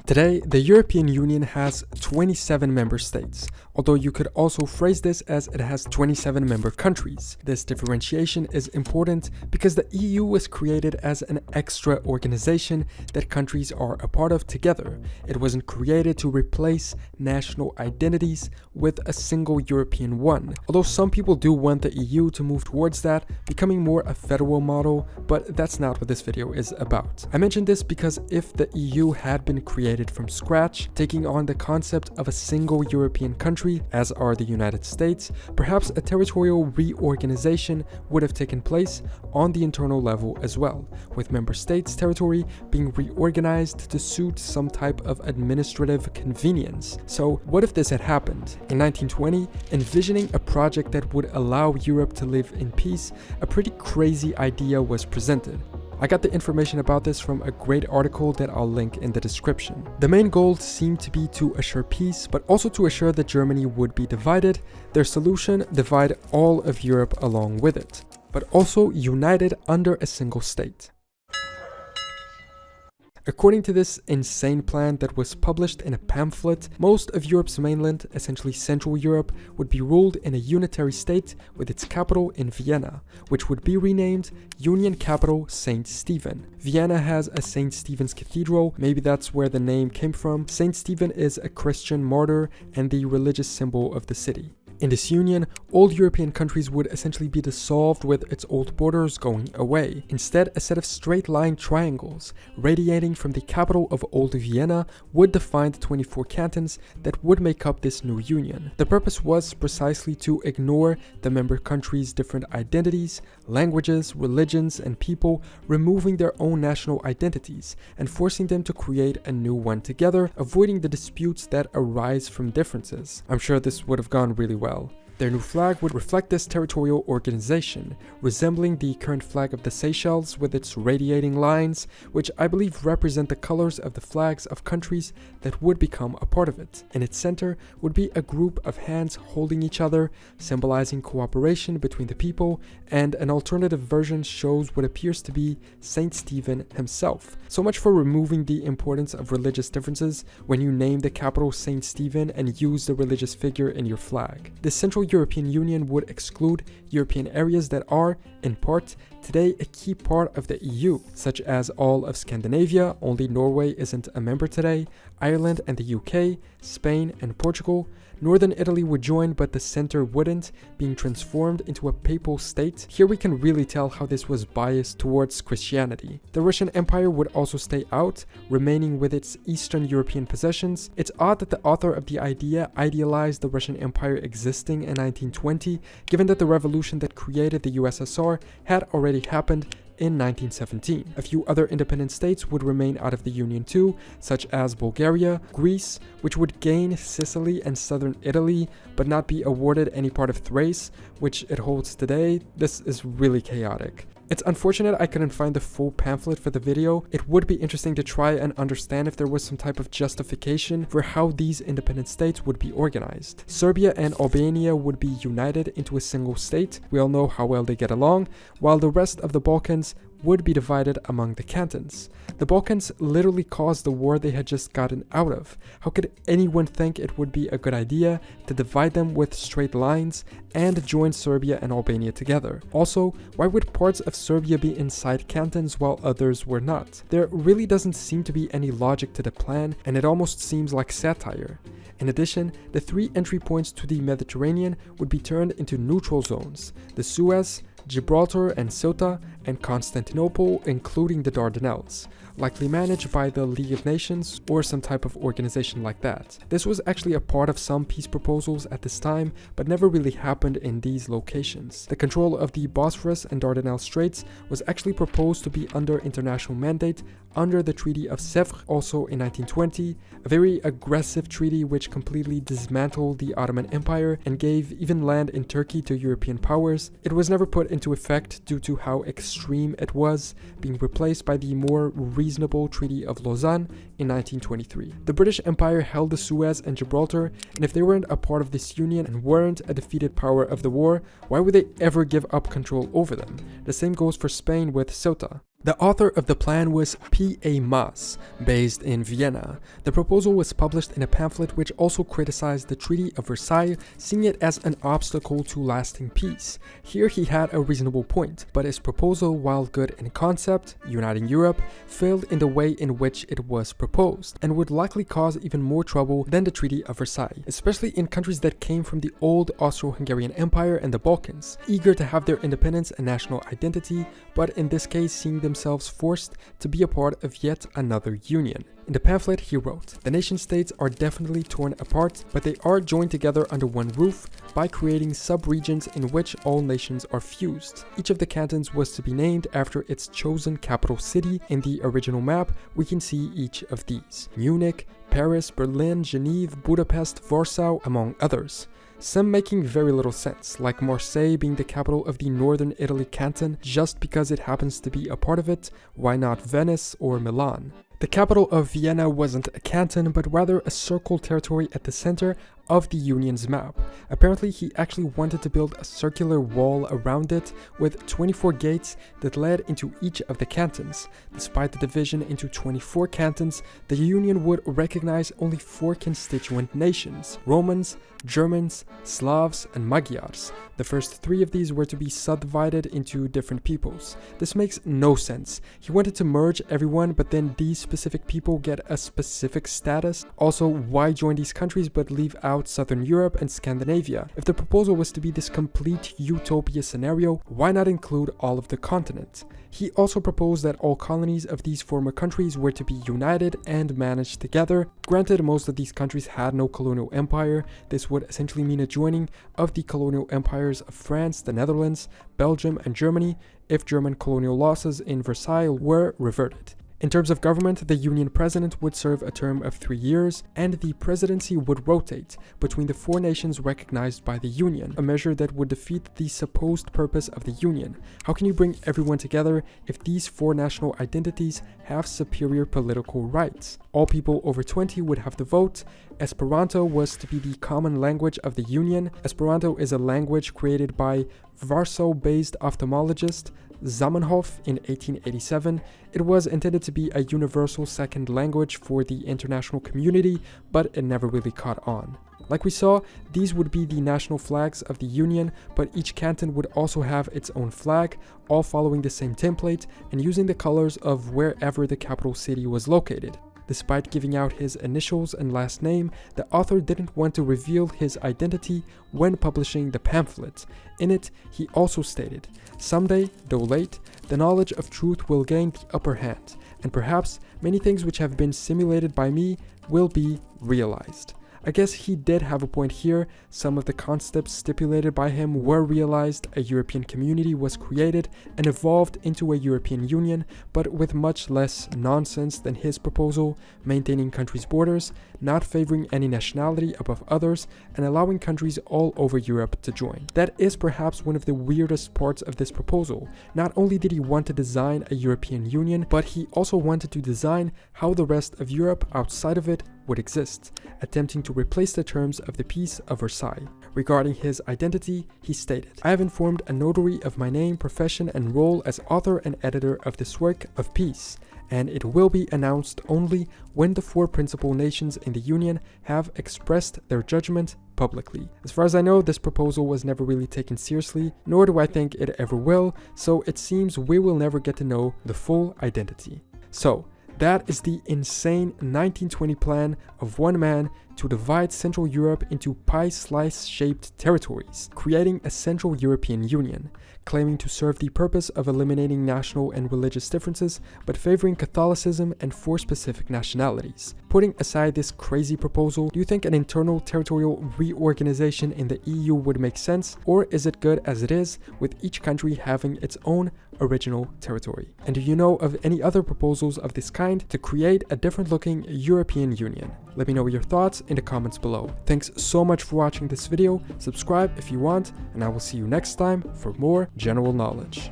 Today, the European Union has 27 member states, although you could also phrase this as it has 27 member countries. This differentiation is important because the EU was created as an extra organization that countries are a part of together. It wasn't created to replace national identities with a single European one, although some people do want the EU to move towards that, becoming more a federal model, but that's not what this video is about. I mentioned this because if the EU had been created from scratch, taking on the concept of a single European country, as are the United States, perhaps a territorial reorganization would have taken place on the internal level as well, with member states' territory being reorganized to suit some type of administrative convenience. So what if this had happened? In 1920, envisioning a project that would allow Europe to live in peace, a pretty crazy idea was presented. I got the information about this from a great article that I'll link in the description. The main goal seemed to be to assure peace, but also to assure that Germany would be divided. Their solution, divide all of Europe along with it, but also united under a single state. According to this insane plan that was published in a pamphlet, most of Europe's mainland, essentially Central Europe, would be ruled in a unitary state with its capital in Vienna, which would be renamed Union Capital St. Stephen. Vienna has a St. Stephen's Cathedral, maybe that's where the name came from. St. Stephen is a Christian martyr and the religious symbol of the city. In this union, old European countries would essentially be dissolved with its old borders going away. Instead, a set of straight-line triangles radiating from the capital of Old Vienna would define the 24 cantons that would make up this new union. The purpose was precisely to ignore the member countries' different identities, languages, religions, and people, removing their own national identities and forcing them to create a new one together, avoiding the disputes that arise from differences. I'm sure this would have gone really well. Their new flag would reflect this territorial organization, resembling the current flag of the Seychelles with its radiating lines, which I believe represent the colors of the flags of countries that would become a part of it. In its center would be a group of hands holding each other, symbolizing cooperation between the people, and an alternative version shows what appears to be Saint Stephen himself. So much for removing the importance of religious differences when you name the capital Saint Stephen and use the religious figure in your flag. The Central European Union would exclude European areas that are, in part, today a key part of the EU, such as all of Scandinavia, only Norway isn't a member today, Ireland and the UK, Spain and Portugal. Northern Italy would join, but the center wouldn't, being transformed into a papal state. Here we can really tell how this was biased towards Christianity. The Russian Empire would also stay out, remaining with its Eastern European possessions. It's odd that the author of the idea idealized the Russian Empire existing in 1920, given that the revolution that created the USSR had already happened in 1917. A few other independent states would remain out of the Union too, such as Bulgaria, Greece, which would gain Sicily and southern Italy, but not be awarded any part of Thrace, which it holds today. This is really chaotic. It's unfortunate I couldn't find the full pamphlet for the video. It would be interesting to try and understand if there was some type of justification for how these independent states would be organized. Serbia and Albania would be united into a single state. We all know how well they get along, while the rest of the Balkans would be divided among the cantons. The Balkans literally caused the war they had just gotten out of. How could anyone think it would be a good idea to divide them with straight lines and join Serbia and Albania together? Also, why would parts of Serbia be inside cantons while others were not? There really doesn't seem to be any logic to the plan, and it almost seems like satire. In addition, the 3 entry points to the Mediterranean would be turned into neutral zones: the Suez, Gibraltar and Ceuta, and Constantinople, including the Dardanelles, likely managed by the League of Nations or some type of organization like that. This was actually a part of some peace proposals at this time, but never really happened in these locations. The control of the Bosphorus and Dardanelles Straits was actually proposed to be under international mandate under the Treaty of Sèvres, also in 1920, a very aggressive treaty which completely dismantled the Ottoman Empire and gave even land in Turkey to European powers. It was never put into effect due to how extreme it was, being replaced by the more reasonable Treaty of Lausanne in 1923. The British Empire held the Suez and Gibraltar, and if they weren't a part of this union and weren't a defeated power of the war, why would they ever give up control over them? The same goes for Spain with Ceuta. The author of the plan was P.A. Maas, based in Vienna. The proposal was published in a pamphlet which also criticized the Treaty of Versailles, seeing it as an obstacle to lasting peace. Here he had a reasonable point, but his proposal, while good in concept, uniting Europe, failed in the way in which it was proposed, and would likely cause even more trouble than the Treaty of Versailles, especially in countries that came from the old Austro-Hungarian Empire and the Balkans, eager to have their independence and national identity, but in this case seeing themselves forced to be a part of yet another union. In the pamphlet he wrote, "The nation-states are definitely torn apart, but they are joined together under one roof by creating sub-regions in which all nations are fused. Each of the cantons was to be named after its chosen capital city. In the original map, we can see each of these: Munich, Paris, Berlin, Geneva, Budapest, Warsaw, among others. Some making very little sense, like Marseille being the capital of the Northern Italy canton just because it happens to be a part of it. Why not Venice or Milan? The capital of Vienna wasn't a canton, but rather a circle territory at the center of the Union's map. Apparently, he actually wanted to build a circular wall around it with 24 gates that led into each of the cantons. Despite the division into 24 cantons, the Union would recognize only 4 constituent nations: Romans, Germans, Slavs, and Magyars. The first 3 of these were to be subdivided into different peoples. This makes no sense. He wanted to merge everyone, but then these specific people get a specific status. Also, why join these countries but leave out Southern Europe and Scandinavia? If the proposal was to be this complete utopia scenario, why not include all of the continent? He also proposed that all colonies of these former countries were to be united and managed together. Granted, most of these countries had no colonial empire. This would essentially mean a joining of the colonial empires of France, the Netherlands, Belgium, and Germany if German colonial losses in Versailles were reverted. In terms of government, the Union president would serve a term of 3 years, and the presidency would rotate between the 4 nations recognized by the Union, a measure that would defeat the supposed purpose of the Union. How can you bring everyone together if these 4 national identities have superior political rights? All people over 20 would have the vote. Esperanto was to be the common language of the Union. Esperanto is a language created by Warsaw-based ophthalmologist Zamenhof in 1887. It was intended to be a universal second language for the international community, but it never really caught on. Like we saw, these would be the national flags of the Union, but each canton would also have its own flag, all following the same template and using the colors of wherever the capital city was located. Despite giving out his initials and last name, the author didn't want to reveal his identity when publishing the pamphlet. In it, he also stated, "Someday, though late, the knowledge of truth will gain the upper hand, and perhaps many things which have been simulated by me will be realized." I guess he did have a point here. Some of the concepts stipulated by him were realized, a European community was created and evolved into a European Union, but with much less nonsense than his proposal, maintaining countries' borders, not favoring any nationality above others, and allowing countries all over Europe to join. That is perhaps one of the weirdest parts of this proposal. Not only did he want to design a European Union, but he also wanted to design how the rest of Europe outside of it would exist, attempting to replace the terms of the Peace of Versailles. Regarding his identity, he stated, "I have informed a notary of my name, profession, and role as author and editor of this work of peace, and it will be announced only when the 4 principal nations in the Union have expressed their judgment publicly." As far as I know, this proposal was never really taken seriously, nor do I think it ever will, so it seems we will never get to know the full identity. So, that is the insane 1920 plan of one man to divide Central Europe into pie-slice-shaped territories, creating a Central European Union, claiming to serve the purpose of eliminating national and religious differences, but favoring Catholicism and 4 specific nationalities. Putting aside this crazy proposal, do you think an internal territorial reorganization in the EU would make sense, or is it good as it is, with each country having its own original territory? And do you know of any other proposals of this kind to create a different-looking European Union? Let me know your thoughts in the comments below. Thanks so much for watching this video. Subscribe if you want, and I will see you next time for more general knowledge.